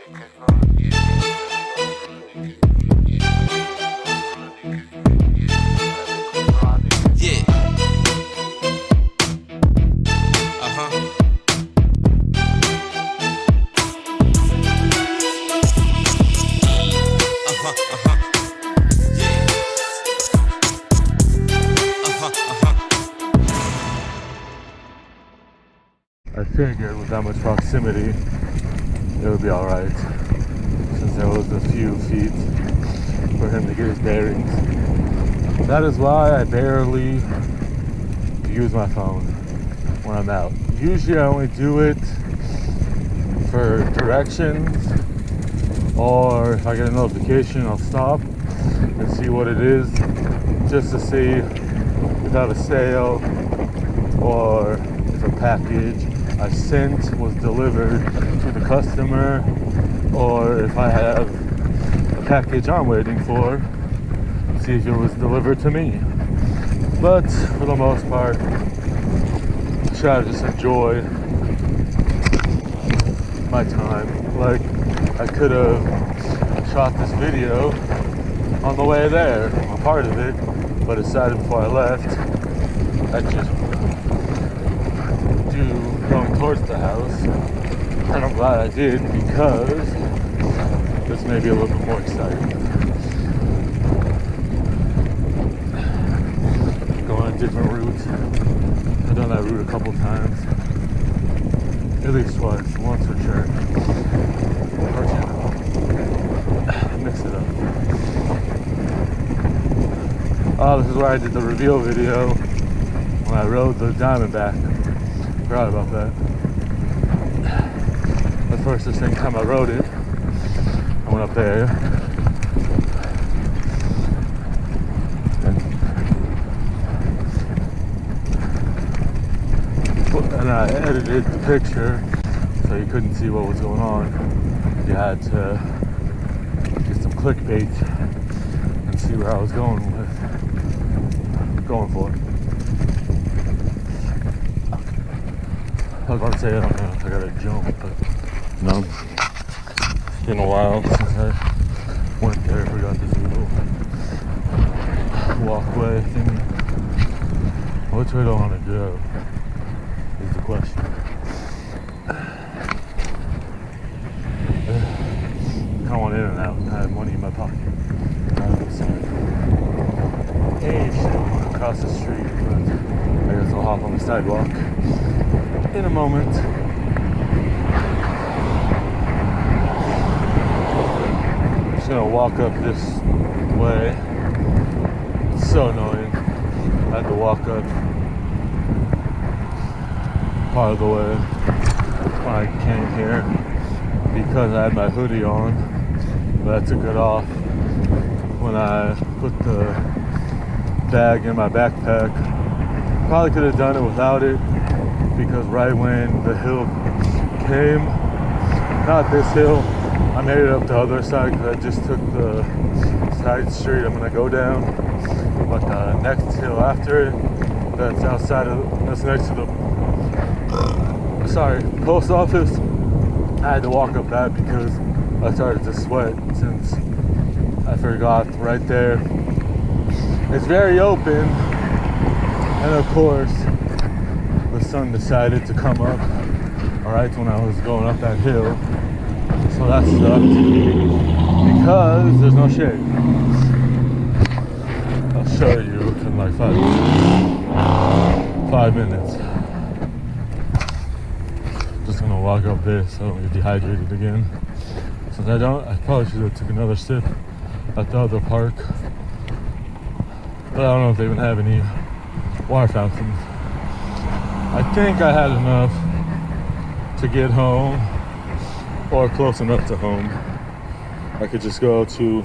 Yeah. Uh-huh. Uh-huh. Uh-huh. Yeah. Uh-huh. Uh-huh. I figured with that much proximity, it would be alright, since there was a few feet for him to get his bearings. That is why I barely use my phone when I'm out. Usually I only do it for directions, or if I get a notification, I'll stop and see what it is, just to see if I have a sale or if a package I sent was delivered to the customer, or if I have a package I'm waiting for, see if it was delivered to me. But for the most part, I try to just enjoy my time. Like, I could have shot this video on the way there, a part of it, but decided before I left, I'd just do going towards the house. And I'm glad I did, because this may be a little bit more exciting. Going a different route. I've done that route a couple times. At least twice, once for church. Or mix it up. Oh, this is where I did the reveal video when I rode the Diamondback. Forgot about that. The first distinct time I rode it, I went up there and I edited the picture so you couldn't see what was going on. You had to get some clickbait and see where I was going for. I was about to say, I don't know if I gotta jump, but no. It's been a while since I went there. We got this little walkway thing. Which way do I want to go is the question. I want in and out. I have money in my pocket. Hey, shit, across the street, but I guess I'll hop on the sidewalk in a moment. I'm just gonna walk up this way. It's so annoying. I had to walk up part of the way when I came here because I had my hoodie on, but I took it off when I put the bag in my backpack. Probably could have done it without it, because right when the hill came, not this hill, I made it up the other side because I just took the side street I'm gonna go down, but the next hill after it, that's next to the post office, I had to walk up that because I started to sweat since I forgot right there. It's very open, and of course, the sun decided to come up right when I was going up that hill, so that sucked because there's no shade. I'll show you in like 5 minutes. Just gonna walk up this so I don't get dehydrated again. Since I probably should have took another sip at the other park, but I don't know if they even have any water fountains. I think I had enough to get home, or close enough to home. I could just go to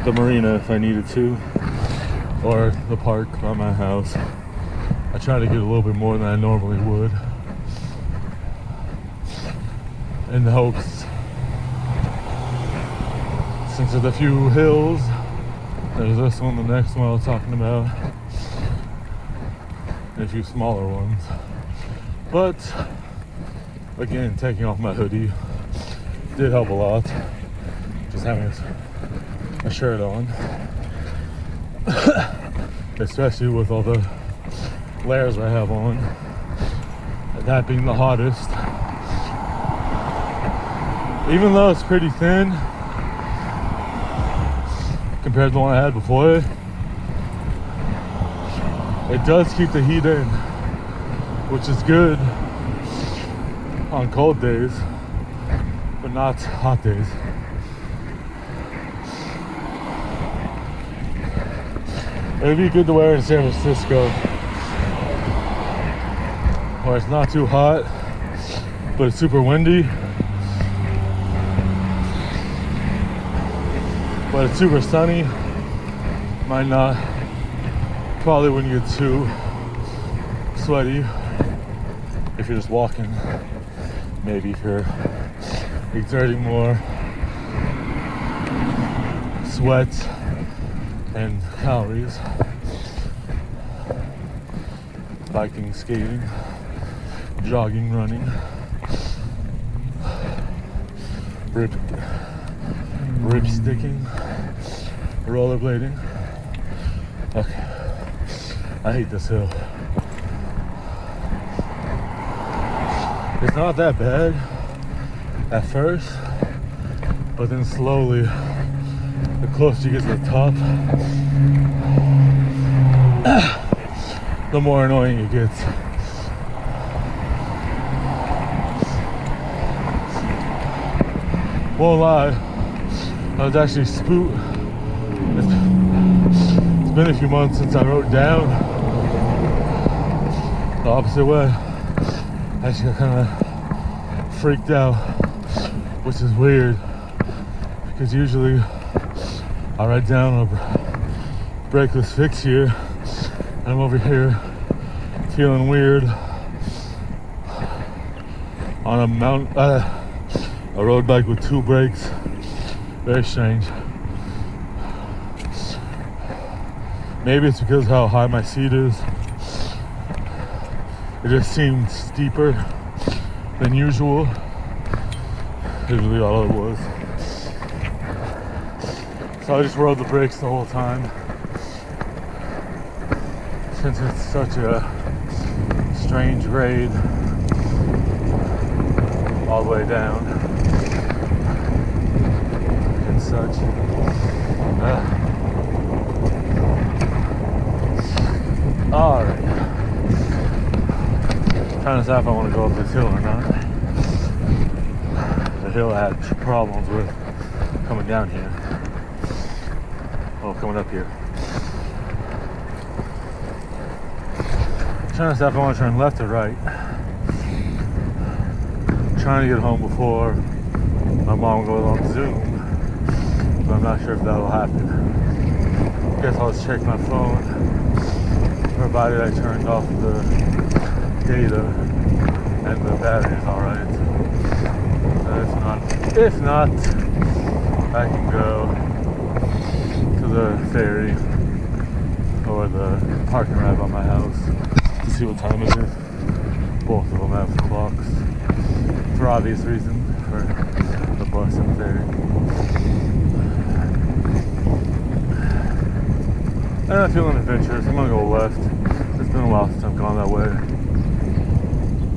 the marina if I needed to, or the park by my house. I try to get a little bit more than I normally would, in the hopes, since there's a few hills, there's this one, the next one I was talking about, and a few smaller ones. But again, taking off my hoodie did help a lot. Just having a shirt on. Especially with all the layers I have on. That being the hottest. Even though it's pretty thin compared to the one I had before, it does keep the heat in, which is good on cold days, but not hot days. It'd be good to wear in San Francisco, where it's not too hot, but it's super windy. But it's super sunny. Might not. Probably wouldn't get too sweaty if you're just walking. Maybe if you're exerting more sweat and calories. Biking, skating, jogging, running, rip sticking, rollerblading. Okay, I hate this hill. It's not that bad at first, but then slowly, the closer you get to the top, the more annoying it gets. Won't lie, I was actually spooked. It's been a few months since I rode down the opposite way. I actually got kind of freaked out, which is weird because usually I ride down on a brakeless fix here, and I'm over here feeling weird on a road bike with 2 brakes. Very strange. Maybe it's because how high my seat is. It just seemed steeper than usual. Is really all it was. So I just rode the brakes the whole time. Since it's such a strange grade all the way down and such. Alright. Trying to decide if I want to go up this hill or not. The hill I had problems with coming down here. Oh, coming up here. Trying to decide if I want to turn left or right. Trying to get home before my mom goes on Zoom, but I'm not sure if that'll happen. Guess I'll just check my phone, provided I turned off the data and the battery's alright. If not, I can go to the ferry or the parking lot by my house to see what time it is. Both of them have clocks for obvious reasons, for the bus and ferry. And I'm feeling adventurous. I'm gonna go left. It's been a while since I've gone that way.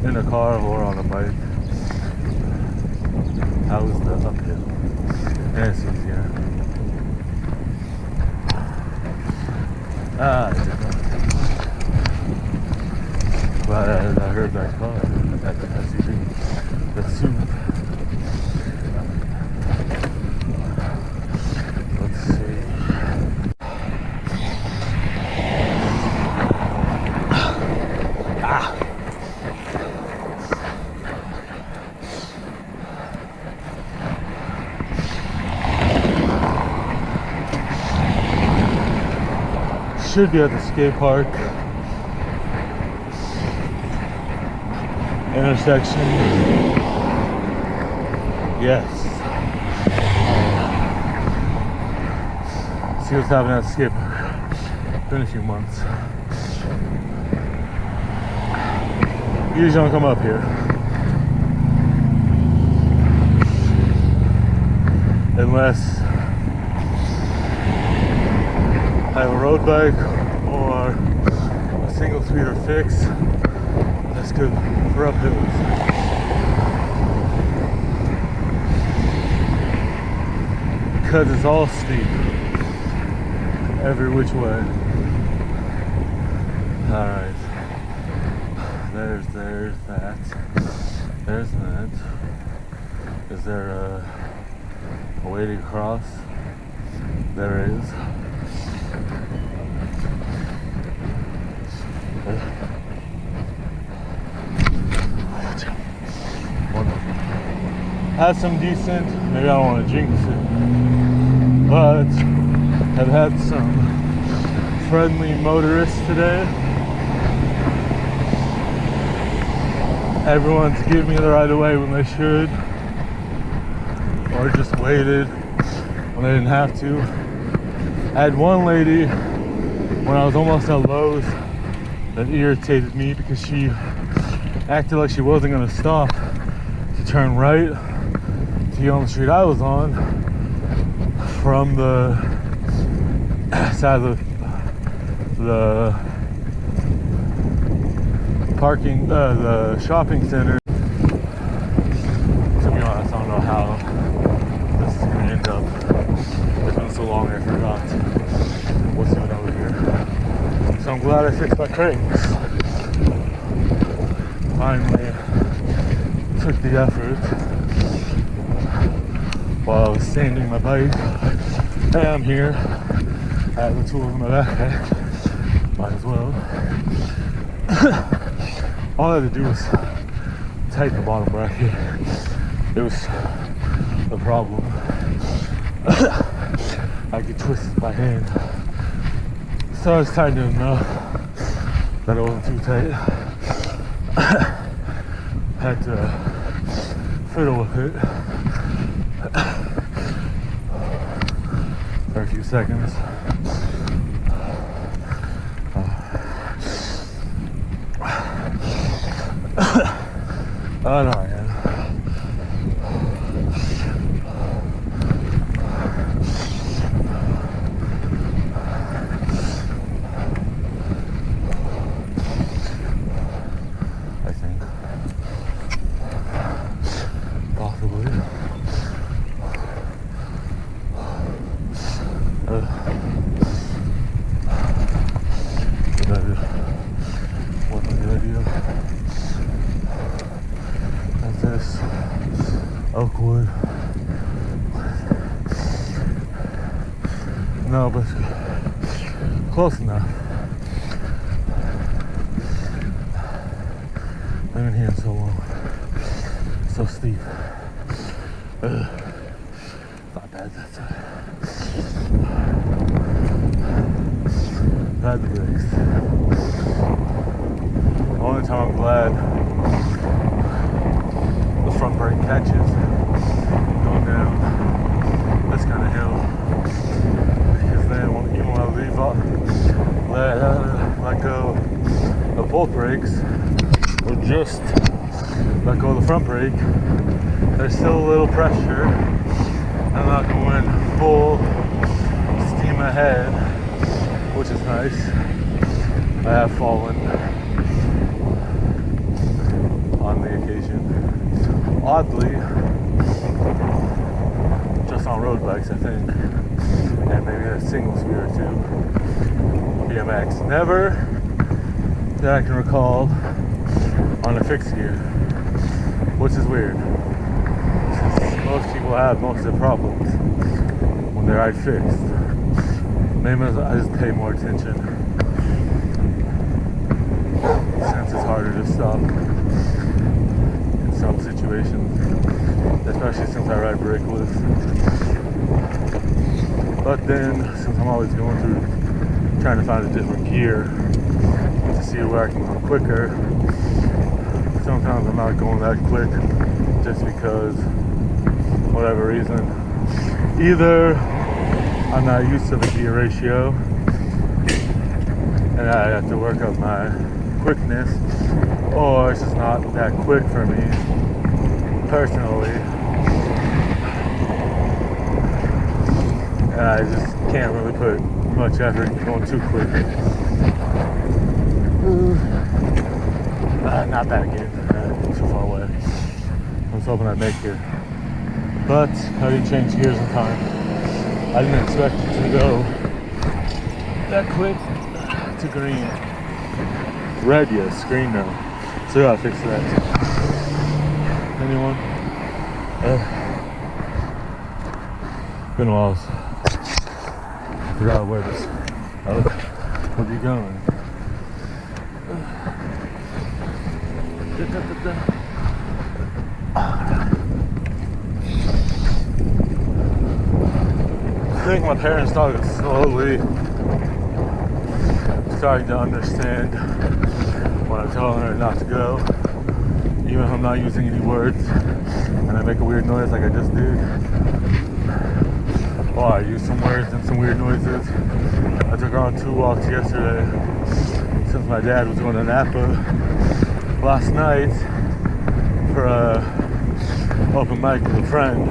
In a car or on a bike. How is the uphill? And it's easier. But I heard that car at the SUV. Let's see. Let's see. Should be at the skate park intersection. Yes. See what's happening at the skate park. Been a few months. Usually don't come up here. unless I have a road bike or a single speeder fix. That's good for uphills. Because it's all steep, every which way. All right, there's that, there's that. Is there a way to cross? There is. Had some decent, maybe I don't want to jinx it, but have had some friendly motorists today. Everyone's giving me the right of way when they should, or just waited when they didn't have to. I had one lady when I was almost at Lowe's that irritated me because she acted like she wasn't going to stop to turn right to get on the street I was on from the side of the parking, the shopping center. To be honest, I don't know how this is going to end up. It's been so long I forgot what's even over here. So I'm glad I fixed my cranks. Finally took the effort while I was sanding my bike. Hey, I'm here. I have the tools in my backpack. Might as well. All I had to do was tighten the bottom bracket. It was a problem. I could twist it by hand. So I was tightening it enough that it wasn't too tight. Had to fiddle with it for a few seconds. Oh no, man. I think possibly. What's a good idea? This Oakwood. No, but close enough. I've been here so long. So steep. Not bad, that's it. Had the brakes. The only time I'm glad front brake catches going down this kind of hill, because then even when I leave off, let go of both brakes, or just let go of the front brake, there's still a little pressure. I'm not going full steam ahead, which is nice. I have fallen on the occasion. Oddly, just on road bikes, I think, and maybe a single speed or two. BMX, never that I can recall on a fixed gear, which is weird. Since most people have most of their problems when they ride fixed. Maybe I just pay more attention since it's harder to stop some situations, especially since I ride brakeless. But then, since I'm always going through trying to find a different gear to see where I can go quicker, sometimes I'm not going that quick just because, whatever reason, either I'm not used to the gear ratio and I have to work up my quickness, or it's just not that quick for me personally. and I just can't really put much effort into going too quick. Not that again. Too far away. I was hoping I'd make it, but I didn't change gears in time. I didn't expect it to go that quick to green. Red, yes, green now. So I gotta fix that. Anyone? Been a while. I forgot where this. Oh, where'd you going? I think my parents started slowly starting to understand when I'm telling her not to go, even if I'm not using any words and I make a weird noise like I just did. Oh, I used some words and some weird noises. I took her on 2 walks yesterday since my dad was going to Napa last night for a open mic with a friend.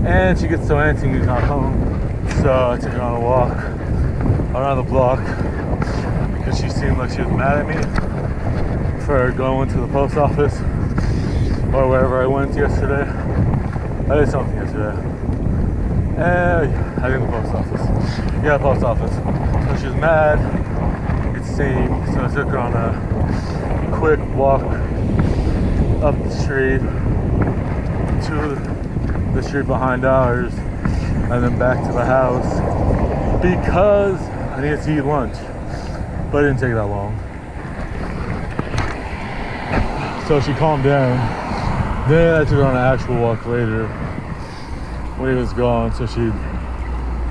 And she gets so antsy when he's not home. So I took her on a walk around the block because she seemed like she was mad at me for going to the post office or wherever I went yesterday. I did something yesterday. I did the post office. Yeah, post office. So she was mad, it seemed. So I took her on a quick walk up the street to the street behind ours and then back to the house because I needed to eat lunch, but it didn't take that long. So she calmed down. Then I took her on an actual walk later when he was gone so she'd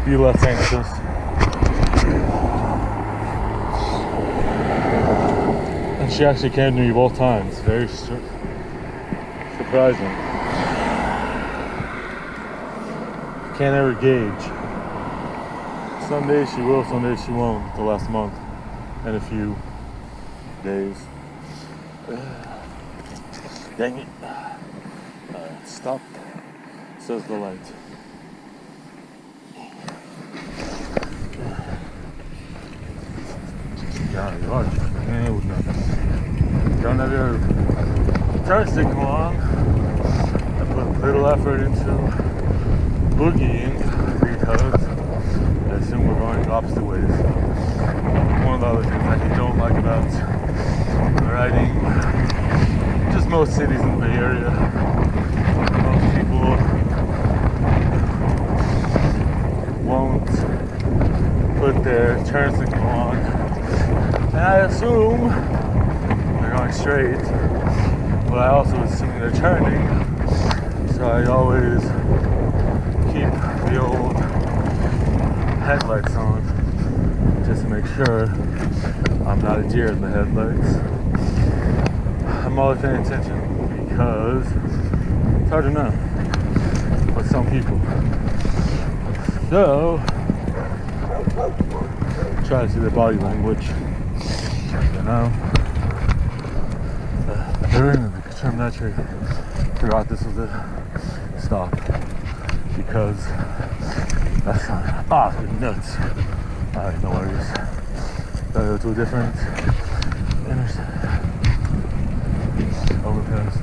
be less anxious. And she actually came to me both times. Very surprising. Can't ever gauge. Some days she will, some days she won't. The last month and a few days. Dang it. Stop, says the light. Yeah, don't have your turn signal on. I put little effort into boogieing because I assume we're going opposite ways. One of the other things I don't like about riding just most cities in the Bay Area, most people won't put their turn signal on, and I assume they're going straight, but I also assume they're turning, so I always keep the old headlights on just to make sure I'm not a deer in the headlights. I'm always paying attention because it's hard to know with some people. So try to see their body language, you know. During the trigonometry, forgot this was a stop because that's fine. Ah, nuts. Alright, no worries. Gotta go to a different overpass.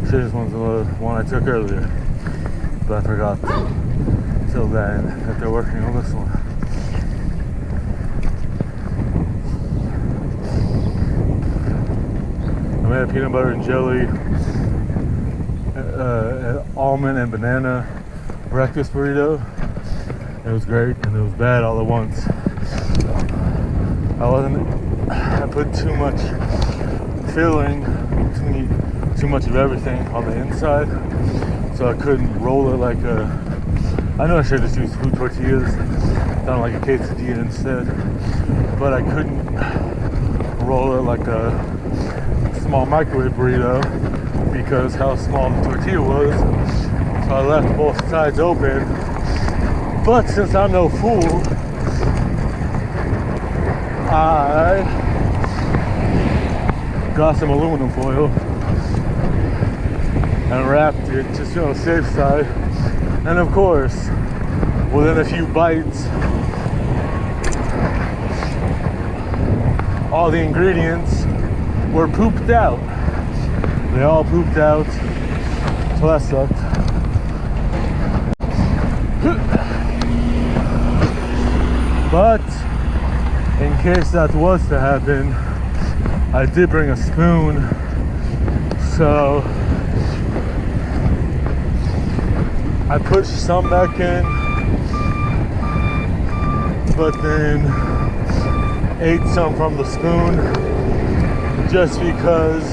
This one's the one I took earlier, but I forgot till then that they're working on this one. I made a peanut butter and jelly, almond and banana breakfast burrito. It was great and it was bad all at once. I put too much filling, too much of everything on the inside, so I couldn't roll it like a, I know I should have just used food tortillas, done like a quesadilla instead, but I couldn't roll it like a small microwave burrito because how small the tortilla was, so I left both sides open. But since I'm no fool, I got some aluminum foil and wrapped it just on the safe side. And of course, within a few bites, all the ingredients were pooped out. They all pooped out, so that sucked. But in case that was to happen, I did bring a spoon, so I pushed some back in, but then ate some from the spoon just because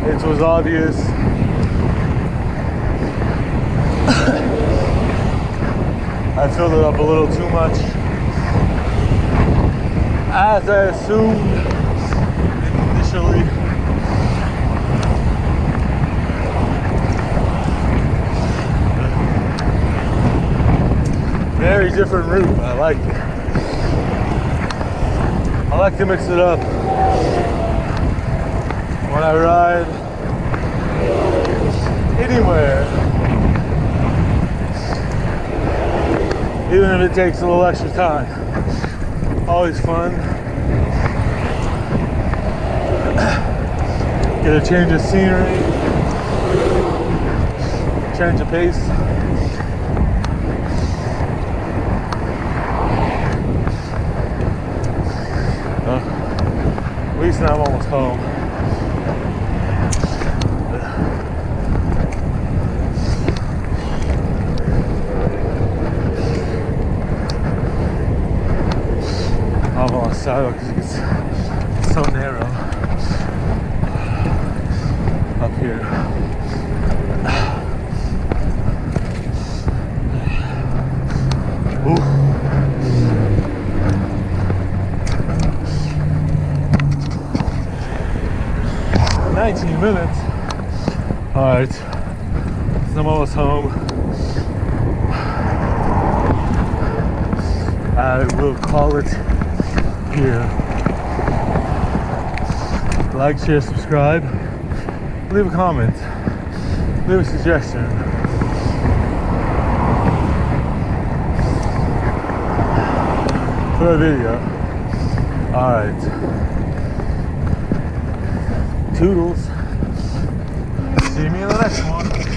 it was obvious I filled it up a little too much, as I assumed initially. Very different route. I like it. I like to mix it up when I ride anywhere, even if it takes a little extra time. Always fun. Get a change of scenery, change of pace. At least now I'm almost home. I'm on the sidewalk because it's so narrow up here. Ooh. 19 minutes. Alright, so I'm almost home. I will call it here. Like, share, subscribe. Leave a comment. Leave a suggestion. For a video. Alright. Toodles. See me in the next one.